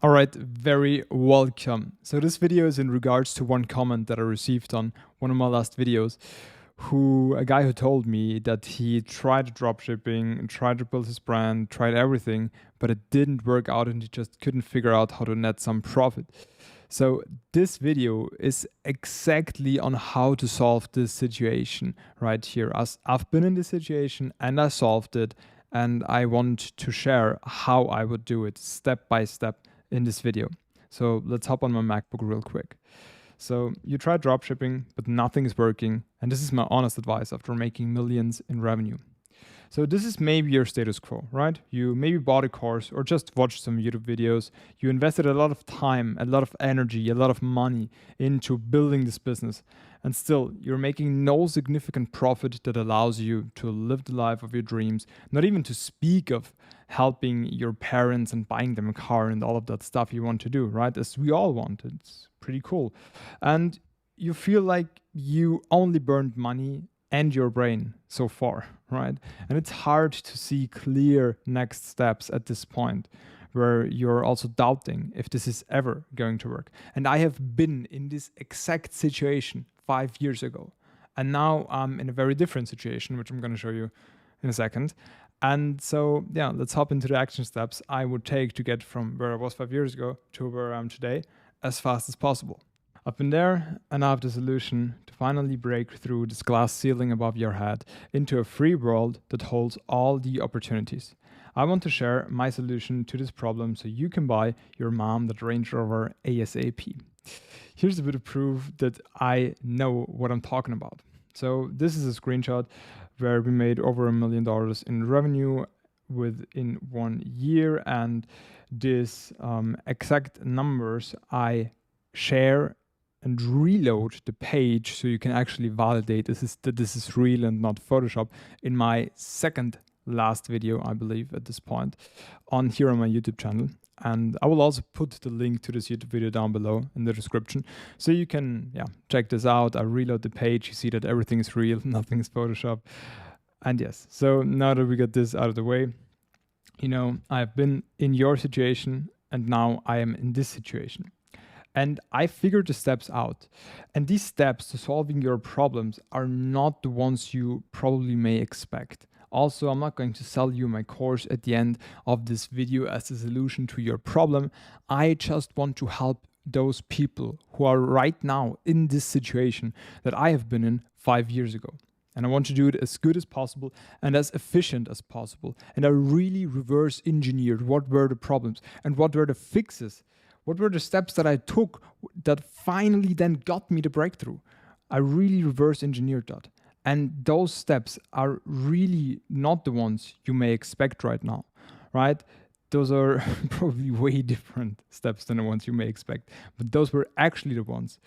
All right, very welcome. So this video is in regards to one comment that I received on one of my last videos, a guy who told me that he tried dropshipping, tried to build his brand, tried everything, but it didn't work out and he just couldn't figure out how to net some profit. So this video is exactly on how to solve this situation right here. As I've been in this situation and I solved it, and I want to share how I would do it step by step in this video. So let's hop on my MacBook real quick. So you try dropshipping, but nothing is working. And this is my honest advice after making millions in revenue. So this is maybe your status quo, right? You maybe bought a course or just watched some YouTube videos. You invested a lot of time, a lot of energy, a lot of money into building this business. And still, you're making no significant profit that allows you to live the life of your dreams, not even to speak of helping your parents and buying them a car and all of that stuff you want to do, right? As we all want. It's pretty cool. And you feel like you only burned money and your brain so far, right? And it's hard to see clear next steps at this point where you're also doubting if this is ever going to work. And I have been in this exact situation 5 years ago. And now I'm in a very different situation, which I'm going to show you in a second. And so, yeah, let's hop into the action steps I would take to get from where I was 5 years ago to where I am today as fast as possible. I've been there and I have the solution to finally break through this glass ceiling above your head into a free world that holds all the opportunities. I want to share my solution to this problem so you can buy your mom that Range Rover ASAP. Here's a bit of proof that I know what I'm talking about. So this is a screenshot where we made over $1 million in revenue within 1 year, and these exact numbers I share and reload the page so you can actually validate that this is real and not Photoshop in my second last video, I believe, at this point, on my YouTube channel. And I will also put the link to this YouTube video down below in the description. So you can check this out. I reload the page. You see that everything is real, nothing is Photoshop. And yes, so now that we got this out of the way, I've been in your situation and now I am in this situation. And I figured the steps out. And these steps to solving your problems are not the ones you probably may expect. Also, I'm not going to sell you my course at the end of this video as a solution to your problem. I just want to help those people who are right now in this situation that I have been in 5 years ago. And I want to do it as good as possible and as efficient as possible. And I really reverse engineered what were the problems and what were the fixes. What were the steps that I took that finally then got me the breakthrough? I really reverse engineered that. And those steps are really not the ones you may expect right now, right? Those are probably way different steps than the ones you may expect. But those were actually the ones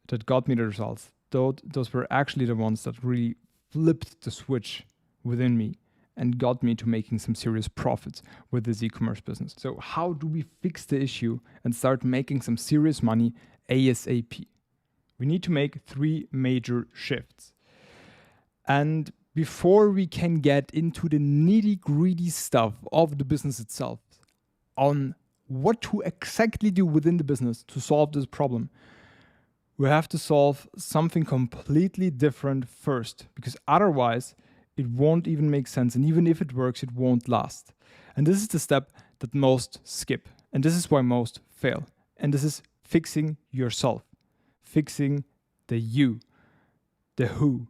that got me the results. Those were actually the ones that really flipped the switch within me and got me to making some serious profits with this e-commerce business. So how do we fix the issue and start making some serious money ASAP? We need to make 3 major shifts. And before we can get into the nitty-gritty stuff of the business itself, on what to exactly do within the business to solve this problem, we have to solve something completely different first, because otherwise it won't even make sense. And even if it works, it won't last. And this is the step that most skip. And this is why most fail. And this is fixing yourself, fixing the you, the who.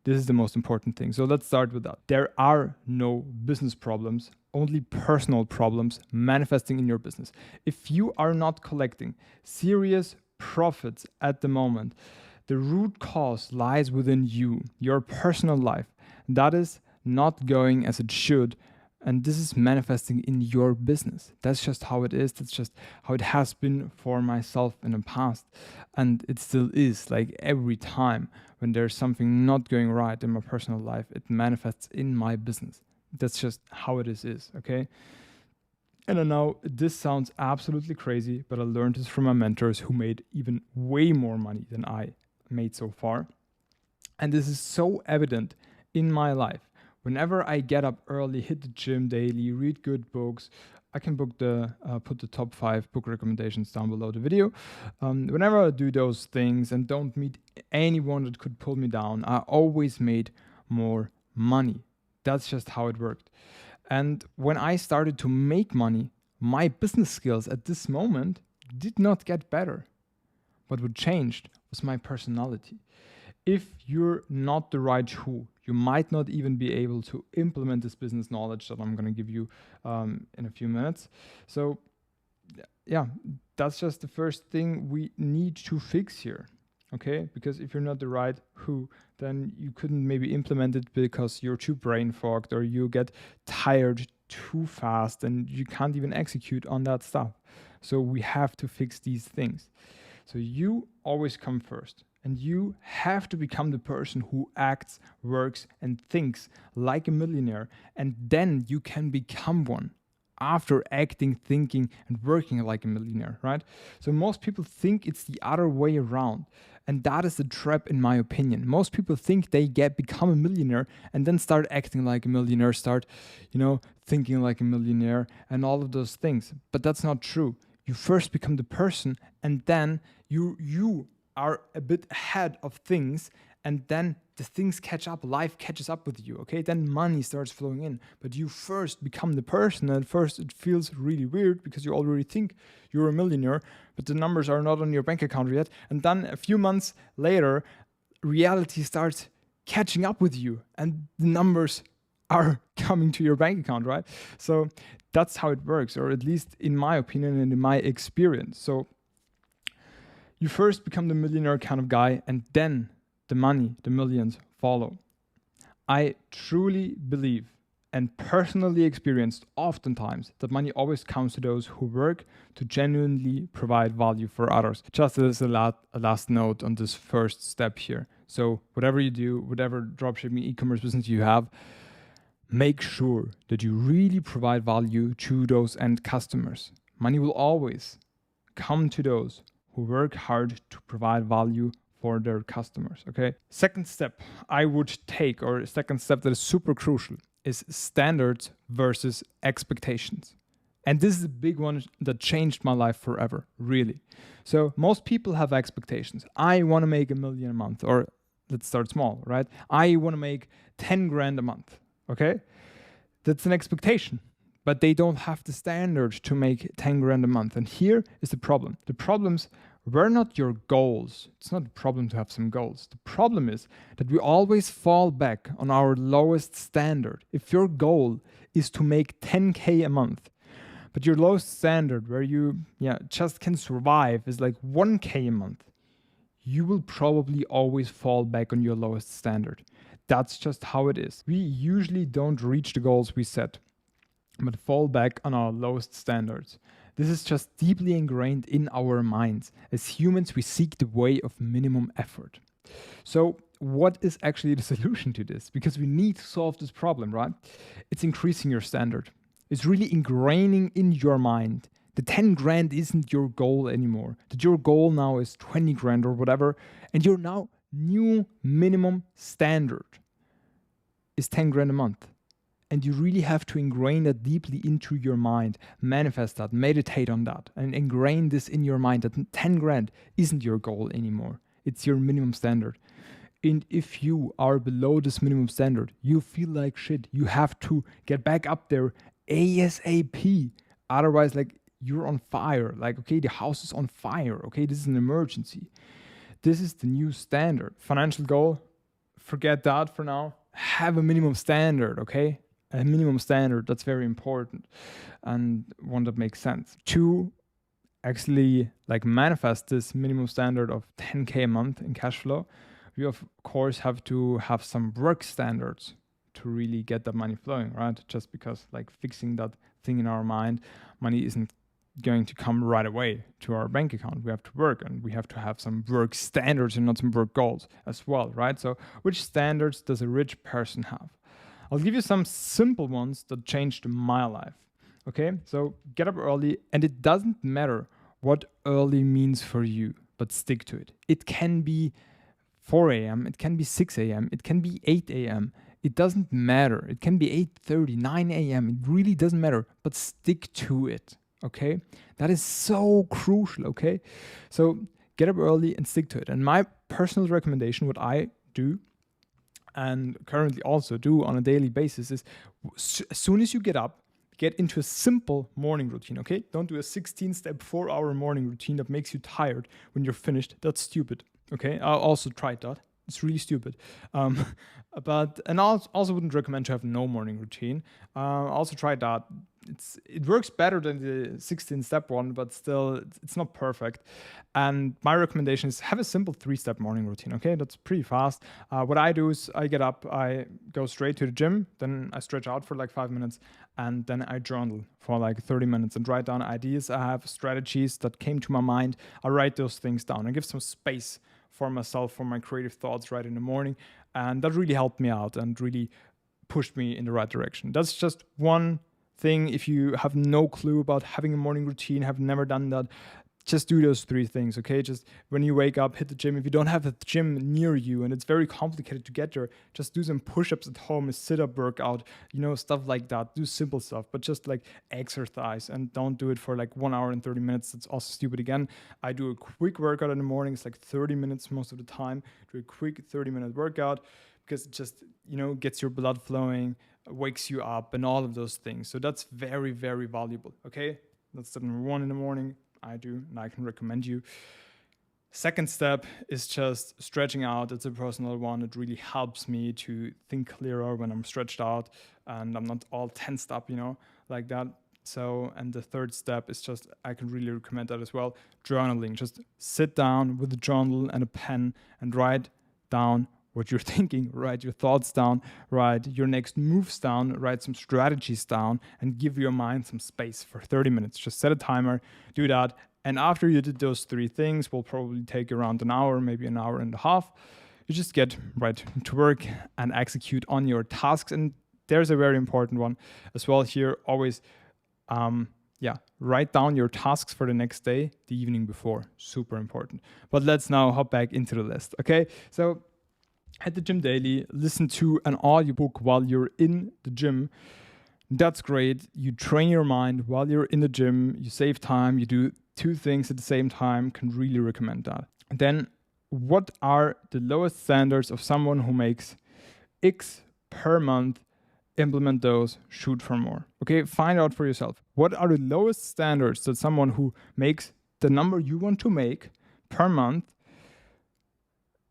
This is the most important thing. So let's start with that. There are no business problems, only personal problems manifesting in your business. If you are not collecting serious profits at the moment, the root cause lies within you, your personal life. That is not going as it should, and this is manifesting in your business. That's just how it is. That's just how it has been for myself in the past, and it still is. Like every time when there's something not going right in my personal life, it manifests in my business. That's just how it is, okay? And I know this sounds absolutely crazy, but I learned this from my mentors who made even way more money than I made so far. And this is so evident in my life. Whenever I get up early, hit the gym daily, read good books, I can put the top 5 book recommendations down below the video. Whenever I do those things and don't meet anyone that could pull me down, I always made more money. That's just how it worked. And when I started to make money, my business skills at this moment did not get better. But what changed was my personality. If you're not the right who, you might not even be able to implement this business knowledge that I'm going to give you in a few minutes. So yeah, that's just the first thing we need to fix here. Okay, because if you're not the right who, then you couldn't maybe implement it because you're too brain fogged or you get tired too fast and you can't even execute on that stuff. So we have to fix these things. So you always come first, and you have to become the person who acts, works, and thinks like a millionaire, and then you can become one after acting, thinking, and working like a millionaire, right? So most people think it's the other way around. And that is the trap, in my opinion. Most people think they become a millionaire and then start acting like a millionaire, start, thinking like a millionaire and all of those things. But that's not true. You first become the person, and then you are a bit ahead of things, and then the things catch up, life catches up with you, okay? Then money starts flowing in, but you first become the person, and at first it feels really weird because you already think you're a millionaire, but the numbers are not on your bank account yet, and then a few months later, reality starts catching up with you, and the numbers are coming to your bank account, right? So that's how it works, or at least in my opinion and in my experience. So you first become the millionaire kind of guy, and then the money, the millions follow. I truly believe and personally experienced oftentimes that money always comes to those who work to genuinely provide value for others. Just as a last note on this first step here. So whatever you do, whatever dropshipping e-commerce business you have, make sure that you really provide value to those end customers. Money will always come to those who work hard to provide value for their customers, okay? Second step I would take, or a second step that is super crucial, is standards versus expectations. And this is a big one that changed my life forever, really. So most people have expectations. I want to make $1 million a month, or let's start small, right? I want to make 10 grand a month, okay? That's an expectation, but they don't have the standard to make 10 grand a month. And here is the problem. The problems were not your goals. It's not a problem to have some goals. The problem is that we always fall back on our lowest standard. If your goal is to make 10K a month, but your lowest standard where you just can survive is like 1K a month, you will probably always fall back on your lowest standard. That's just how it is. We usually don't reach the goals we set, but fall back on our lowest standards. This is just deeply ingrained in our minds. As humans, we seek the way of minimum effort. So what is actually the solution to this? Because we need to solve this problem, right? It's increasing your standard. It's really ingraining in your mind. The 10 grand isn't your goal anymore. That your goal now is 20 grand or whatever. And your now new minimum standard is 10 grand a month. And you really have to ingrain that deeply into your mind, manifest that, meditate on that, and ingrain this in your mind that 10 grand isn't your goal anymore. It's your minimum standard. And if you are below this minimum standard, you feel like shit. You have to get back up there ASAP. Otherwise, like, you're on fire. Like, okay, the house is on fire. Okay, this is an emergency. This is the new standard. Financial goal, forget that for now. Have a minimum standard, okay? A minimum standard, that's very important, and one that makes sense. To actually like manifest this minimum standard of 10K a month in cash flow, we of course have to have some work standards to really get that money flowing, right? Just because like fixing that thing in our mind, money isn't going to come right away to our bank account. We have to work, and we have to have some work standards and not some work goals as well, right? So which standards does a rich person have? I'll give you some simple ones that changed my life. Okay, so get up early, and it doesn't matter what early means for you, but stick to it. It can be 4 a.m., it can be 6 a.m., it can be 8 a.m. It doesn't matter. It can be 8:30, 9 a.m. It really doesn't matter, but stick to it, okay? That is so crucial, okay? So get up early and stick to it. And my personal recommendation, what I do and currently also do on a daily basis, is as soon as you get up, get into a simple morning routine, okay? Don't do a 16-step, 4-hour morning routine that makes you tired when you're finished. That's stupid, okay? I also tried that. It's really stupid. And I also wouldn't recommend to have no morning routine. I also tried that. It works better than the 16-step one, but still, it's not perfect. And my recommendation is have a simple 3-step morning routine, okay? That's pretty fast. What I do is I get up, I go straight to the gym, then I stretch out for like 5 minutes, and then I journal for like 30 minutes and write down ideas I have, strategies that came to my mind. I write those things down and give some space for myself, for my creative thoughts right in the morning. And that really helped me out and really pushed me in the right direction. That's just one thing. If you have no clue about having a morning routine, have never done that, just do those 3 things, okay? Just when you wake up, hit the gym. If you don't have a gym near you and it's very complicated to get there, just do some push-ups at home, a sit-up workout, stuff like that. Do simple stuff, but just like exercise, and don't do it for like 1 hour and 30 minutes. That's also stupid again. I do a quick workout in the morning. It's like 30 minutes most of the time. Do a quick 30-minute workout because it just, gets your blood flowing, wakes you up, and all of those things. So that's very, very valuable, okay? That's step number 1 in the morning. I do, and I can recommend you. Second step is just stretching out. It's a personal one. It really helps me to think clearer when I'm stretched out and I'm not all tensed up, like that. So, and the third step is just, I can really recommend that as well, journaling. Just sit down with a journal and a pen and write down what you're thinking, write your thoughts down, write your next moves down, write some strategies down, and give your mind some space for 30 minutes. Just set a timer, do that. And after you did those 3 things, will probably take around an hour, maybe an hour and a half. You just get right to work and execute on your tasks. And there's a very important one as well here. Always, write down your tasks for the next day, the evening before. Super important. But let's now hop back into the list, okay? So, at the gym daily, listen to an audiobook while you're in the gym. That's great. You train your mind while you're in the gym. You save time. You do 2 things at the same time. Can really recommend that. And then, what are the lowest standards of someone who makes X per month? Implement those. Shoot for more. Okay, find out for yourself. What are the lowest standards that someone who makes the number you want to make per month?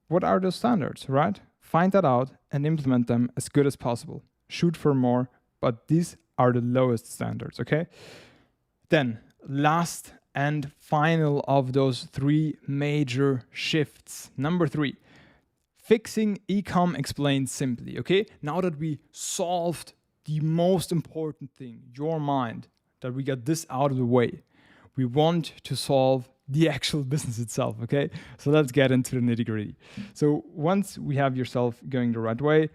What are those standards, right? Find that out and implement them as good as possible. Shoot for more, but these are the lowest standards, okay? Then, last and final of those 3 major shifts. Number 3, fixing Ecom explained simply, okay? Now that we solved the most important thing, your mind, that we got this out of the way, we want to solve the actual business itself, okay? So let's get into the nitty-gritty. So once we have yourself going the right way,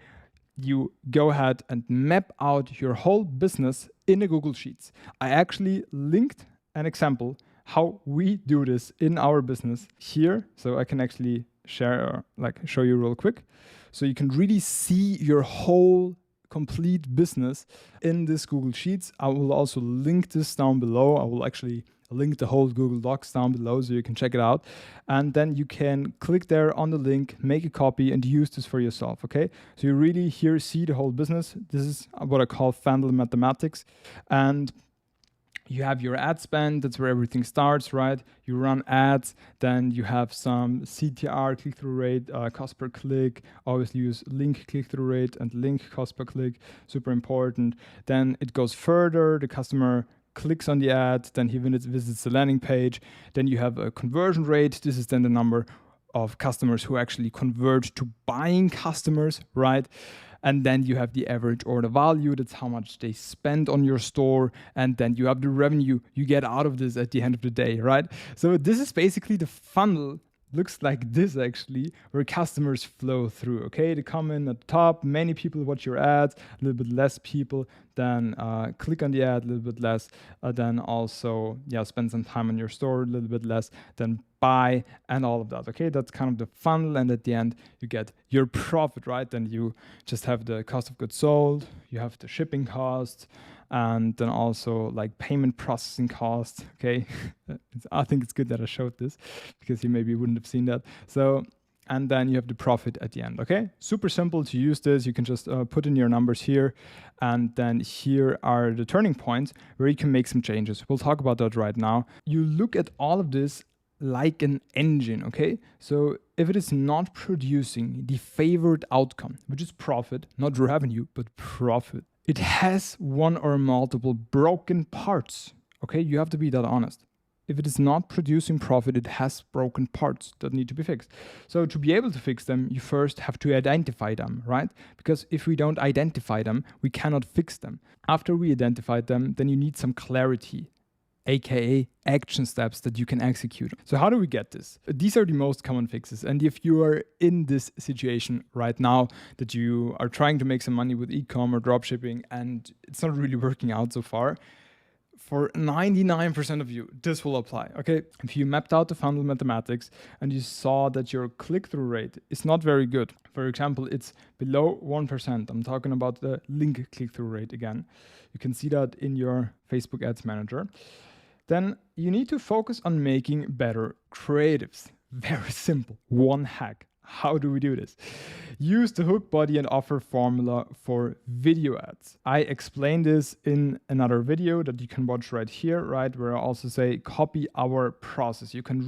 you go ahead and map out your whole business in a Google Sheets. I actually linked an example how we do this in our business here. So I can actually show you real quick. So you can really see your whole complete business in this Google Sheets. I will also link this down below. I will actually link the whole Google Docs down below so you can check it out. And then you can click there on the link, make a copy, and use this for yourself, okay? So you really here see the whole business. This is what I call funnel mathematics. And you have your ad spend, that's where everything starts, right? You run ads, then you have some CTR, click-through rate, cost per click. Always use link click-through rate and link cost per click, super important. Then it goes further, the customer clicks on the ad, then he visits the landing page. Then you have a conversion rate. This is then the number of customers who actually convert to buying customers, right? And then you have the average order value. That's how much they spend on your store. And then you have the revenue you get out of this at the end of the day, right? So this is basically the funnel looks like this actually, where customers flow through. Okay, they come in at the top, many people watch your ads, a little bit less people then click on the ad, a little bit less, then also spend some time on your store, a little bit less, then buy, and all of that. Okay, that's kind of the funnel, and at the end you get your profit, right? Then you just have the cost of goods sold, you have the shipping costs, and then also like payment processing costs. Okay, I think it's good that I showed this because you maybe wouldn't have seen that. So, and then you have the profit at the end. Okay, super simple to use this. You can just put in your numbers here, and then here are the turning points where you can make some changes. We'll talk about that right now. You look at all of this like an engine. Okay, so if it is not producing the favored outcome, which is profit, not revenue, but profit, it has one or multiple broken parts. Okay, you have to be that honest. If it is not producing profit, it has broken parts that need to be fixed. So to be able to fix them, you first have to identify them, right? Because if we don't identify them, we cannot fix them. After we identified them, then you need some clarity, aka action steps that you can execute. So how do we get this? These are the most common fixes. And if you are in this situation right now, that you are trying to make some money with Ecom or dropshipping and it's not really working out so far, for 99% of you, this will apply, okay? If you mapped out the funnel mathematics and you saw that your click-through rate is not very good, for example, it's below 1%, I'm talking about the link click-through rate again. You can see that in your Facebook Ads Manager. Then you need to focus on making better creatives. Very simple, one hack. How do we do this? Use the hook, body, and offer formula for video ads. I explained this in another video that you can watch right here, right? Where I also say copy our process. You can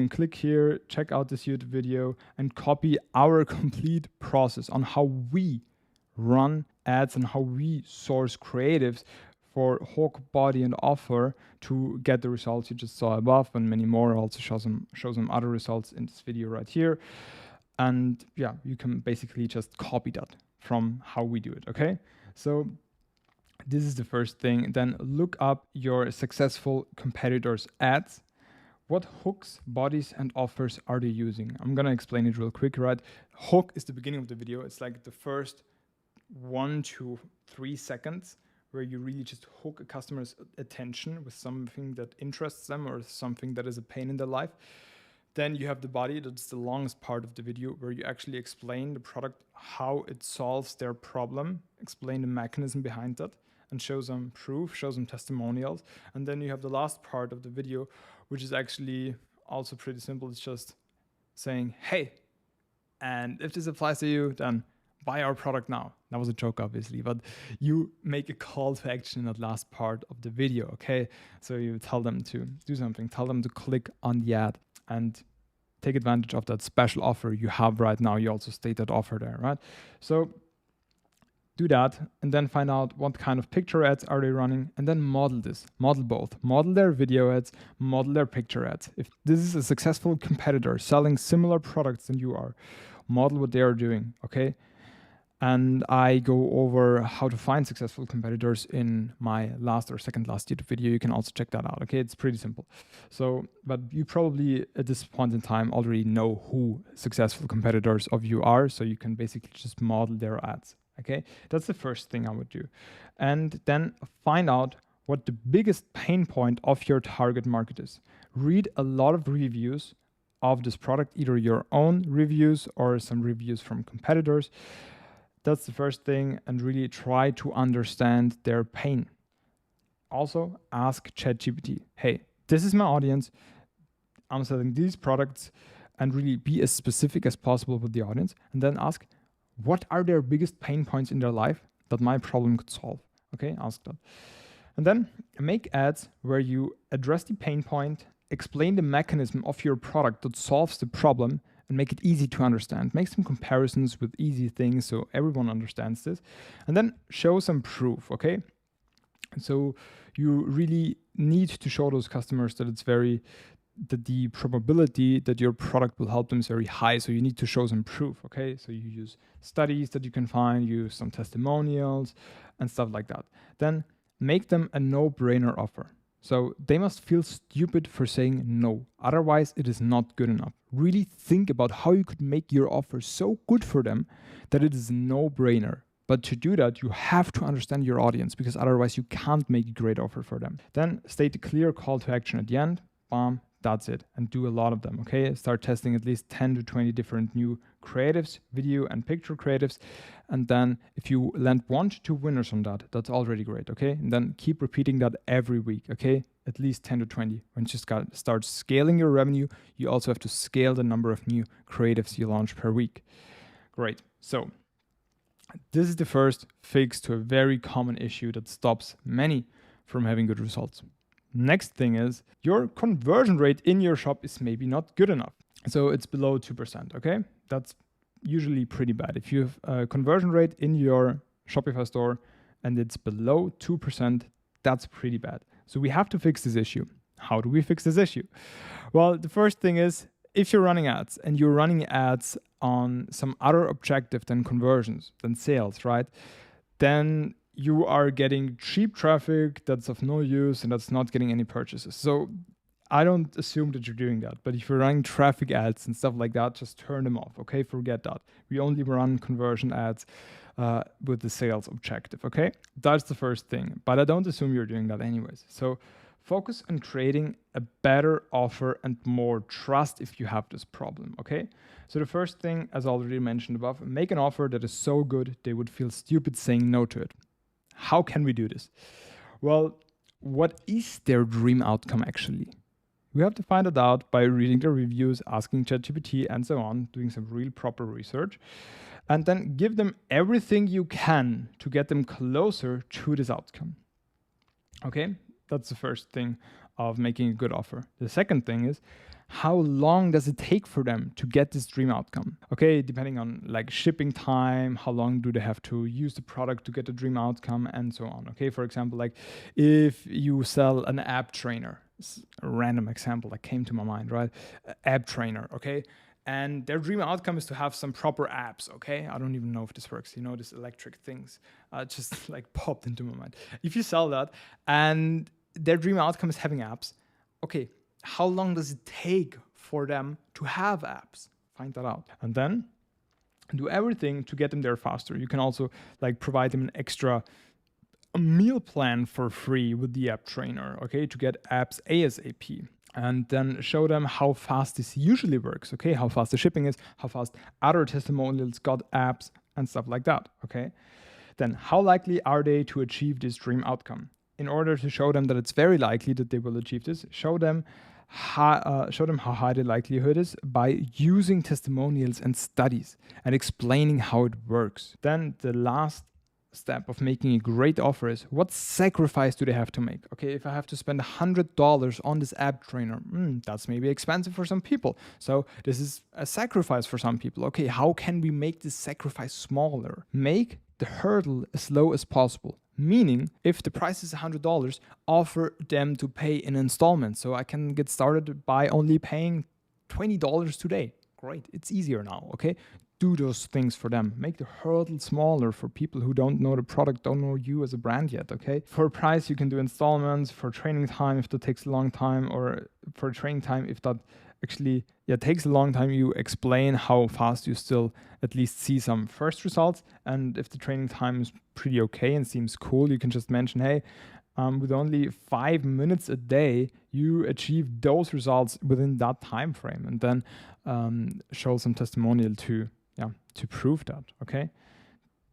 click here, check out this YouTube video and copy our complete process on how we run ads and how we source creatives for hook, body, and offer to get the results you just saw above, and many more. I'll also show some other results in this video right here. And yeah, you can basically just copy that from how we do it, okay? So this is the first thing. Then look up your successful competitors' ads. What hooks, bodies, and offers are they using? I'm gonna explain it real quick, right? Hook is the beginning of the video. It's like the first 1 to 3 seconds where you really just hook a customer's attention with something that interests them or something that is a pain in their life. Then you have the body, that's the longest part of the video, where you actually explain the product, how it solves their problem, explain the mechanism behind that, and show some proof, show some testimonials. And then you have the last part of the video, which is actually also pretty simple. It's just saying, hey, and if this applies to you, then buy our product now. That was a joke, obviously, but you make a call to action in that last part of the video, okay? So you tell them to do something, tell them to click on the ad and take advantage of that special offer you have right now. You also state that offer there, right? So do that and then find out what kind of picture ads are they running and then model this, model both, model their video ads, model their picture ads. If this is a successful competitor selling similar products than you are, model what they are doing, okay? And I go over how to find successful competitors in my last or second last YouTube video. You can also check that out. Okay, it's pretty simple. So, but you probably at this point in time already know who successful competitors of you are. So you can basically just model their ads. Okay, that's the first thing I would do. And then find out what the biggest pain point of your target market is. Read a lot of reviews of this product, either your own reviews or some reviews from competitors. That's the first thing, and really try to understand their pain. Also, ask ChatGPT, hey, this is my audience, I'm selling these products, and really be as specific as possible with the audience. And then ask, what are their biggest pain points in their life that my problem could solve? Okay, ask that. And then make ads where you address the pain point, explain the mechanism of your product that solves the problem, and make it easy to understand. Make some comparisons with easy things so everyone understands this. And then show some proof, okay? So you really need to show those customers that that the probability that your product will help them is very high. So you need to show some proof, okay? So you use studies that you can find, use some testimonials and stuff like that. Then make them a no-brainer offer. So they must feel stupid for saying no. Otherwise, it is not good enough. Really think about how you could make your offer so good for them that it is a no-brainer. But to do that, you have to understand your audience, because otherwise you can't make a great offer for them. Then state a clear call to action at the end. Bam, that's it. And do a lot of them, okay? Start testing at least 10 to 20 different new creatives, video and picture creatives. And then if you land 1 to 2 winners on that, that's already great, okay? And then keep repeating that every week, okay? At least 10 to 20. When you start scaling your revenue, you also have to scale the number of new creatives you launch per week. Great. So this is the first fix to a very common issue that stops many from having good results. Next thing is your conversion rate in your shop is maybe not good enough. So it's below 2%, okay? That's usually pretty bad. If you have a conversion rate in your Shopify store and it's below 2%, that's pretty bad. So we have to fix this issue. How do we fix this issue? Well, the first thing is, if you're running ads and you're running ads on some other objective than conversions, than sales, right? Then you are getting cheap traffic that's of no use and that's not getting any purchases. So I don't assume that you're doing that, but if you're running traffic ads and stuff like that, just turn them off, okay? Forget that. We only run conversion ads with the sales objective, okay? That's the first thing, but I don't assume you're doing that anyways. So focus on creating a better offer and more trust if you have this problem, okay? So the first thing, as already mentioned above, make an offer that is so good they would feel stupid saying no to it. How can we do this? Well, what is their dream outcome actually? We have to find it out by reading the reviews, asking ChatGPT and so on, doing some real proper research, and then give them everything you can to get them closer to this outcome. Okay, that's the first thing of making a good offer. The second thing is, how long does it take for them to get this dream outcome? Okay, depending on like shipping time, how long do they have to use the product to get the dream outcome and so on. Okay, for example, like if you sell an app trainer, a random example that came to my mind, right? App trainer, okay? And their dream outcome is to have some proper apps, okay? I don't even know if this works, you know, these electric things just like popped into my mind. If you sell that and their dream outcome is having apps, okay, how long does it take for them to have apps? Find that out. And then do everything to get them there faster. You can also like provide them an extra meal plan for free with the app trainer, okay, to get apps ASAP. And then show them how fast this usually works, okay, how fast the shipping is, how fast other testimonials got apps and stuff like that, okay. Then how likely are they to achieve this dream outcome? In order to show them that it's very likely that they will achieve this, show them how high the likelihood is by using testimonials and studies and explaining how it works. Then the last step of making a great offer is, what sacrifice do they have to make? Okay, if I have to spend $100 on this app trainer, that's maybe expensive for some people. So this is a sacrifice for some people. Okay, how can we make this sacrifice smaller? Make the hurdle as low as possible. Meaning, if the price is $100, offer them to pay in installments. So I can get started by only paying $20 today. Great, it's easier now, okay? Do those things for them. Make the hurdle smaller for people who don't know the product, don't know you as a brand yet, okay? For a price, you can do installments. For training time, if that takes a long time, or for training time, if that actually takes a long time, you explain how fast you still at least see some first results. And if the training time is pretty okay and seems cool, you can just mention, hey, with only 5 minutes a day, you achieve those results within that time frame, and then show some testimonial to prove that, okay?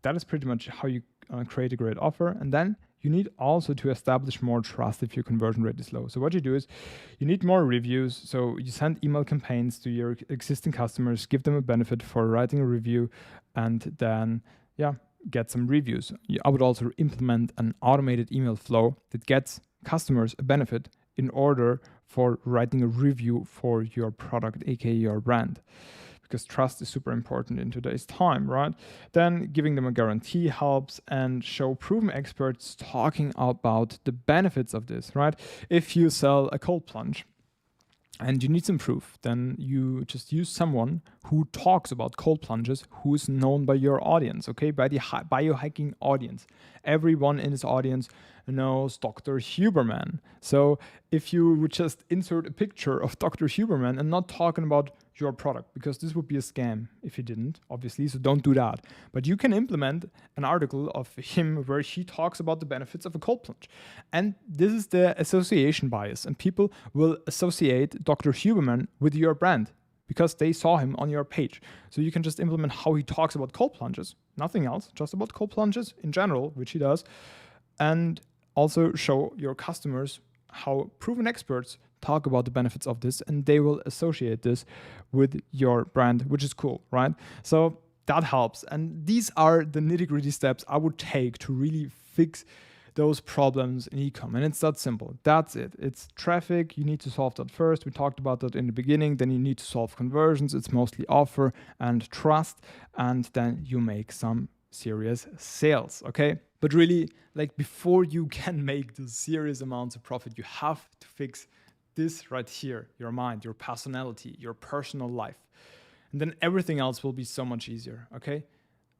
That is pretty much how you create a great offer. And then you need also to establish more trust if your conversion rate is low. So what you do is you need more reviews. So you send email campaigns to your existing customers, give them a benefit for writing a review, and then, get some reviews. I would also implement an automated email flow that gets customers a benefit in order for writing a review for your product, aka your brand. Because trust is super important in today's time, right? Then giving them a guarantee helps, and show proven experts talking about the benefits of this, right? If you sell a cold plunge and you need some proof, then you just use someone who talks about cold plunges, who is known by your audience, okay, by the biohacking audience. Everyone in this audience knows Dr. Huberman. So if you would just insert a picture of Dr. Huberman and not talking about your product, because this would be a scam if you didn't, obviously, so don't do that. But you can implement an article of him where he talks about the benefits of a cold plunge. And this is the association bias, and people will associate Dr. Huberman with your brand because they saw him on your page. So you can just implement how he talks about cold plunges, nothing else, just about cold plunges in general, which he does, and also show your customers how proven experts talk about the benefits of this, and they will associate this with your brand, which is cool, right? So that helps. And these are the nitty-gritty steps I would take to really fix those problems in ecom. And it's that simple. That's it. It's traffic. You need to solve that first. We talked about that in the beginning. Then you need to solve conversions. It's mostly offer and trust. And then you make some serious sales, okay? But really, like, before you can make the serious amounts of profit, you have to fix this right here, your mind, your personality, your personal life. And then everything else will be so much easier, okay?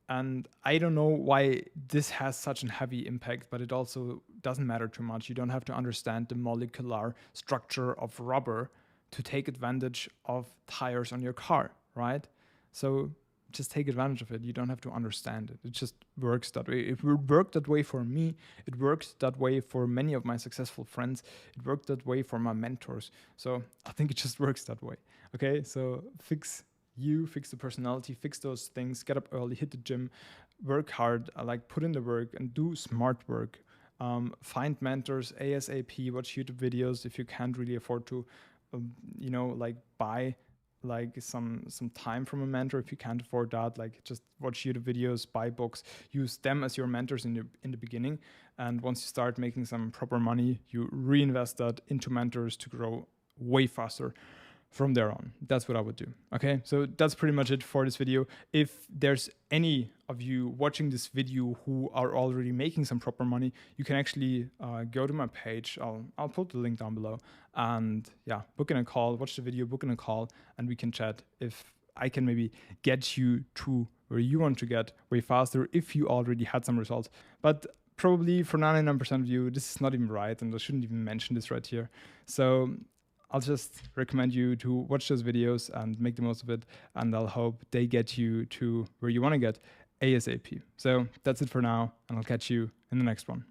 And I don't know why this has such a heavy impact, but it also doesn't matter too much. You don't have to understand the molecular structure of rubber to take advantage of tires on your car, right? So just take advantage of it. You don't have to understand it. It just works that way. It worked that way for me. It works that way for many of my successful friends. It worked that way for my mentors. So I think it just works that way. Okay, so fix the personality, fix those things, get up early, hit the gym, work hard, put in the work and do smart work. Find mentors ASAP, watch YouTube videos if you can't really afford to, buy some time from a mentor. If you can't afford that, just watch YouTube videos, buy books, use them as your mentors in the beginning. And once you start making some proper money, you reinvest that into mentors to grow way faster from there on. That's what I would do. Okay, so that's pretty much it for this video. If there's any of you watching this video who are already making some proper money, you can actually go to my page. I'll put the link down below, and yeah, book in a call, watch the video, book in a call, and we can chat if I can maybe get you to where you want to get way faster if you already had some results. But probably for 99% of you, this is not even right, and I shouldn't even mention this right here. So I'll just recommend you to watch those videos and make the most of it, and I'll hope they get you to where you want to get ASAP. So that's it for now, and I'll catch you in the next one.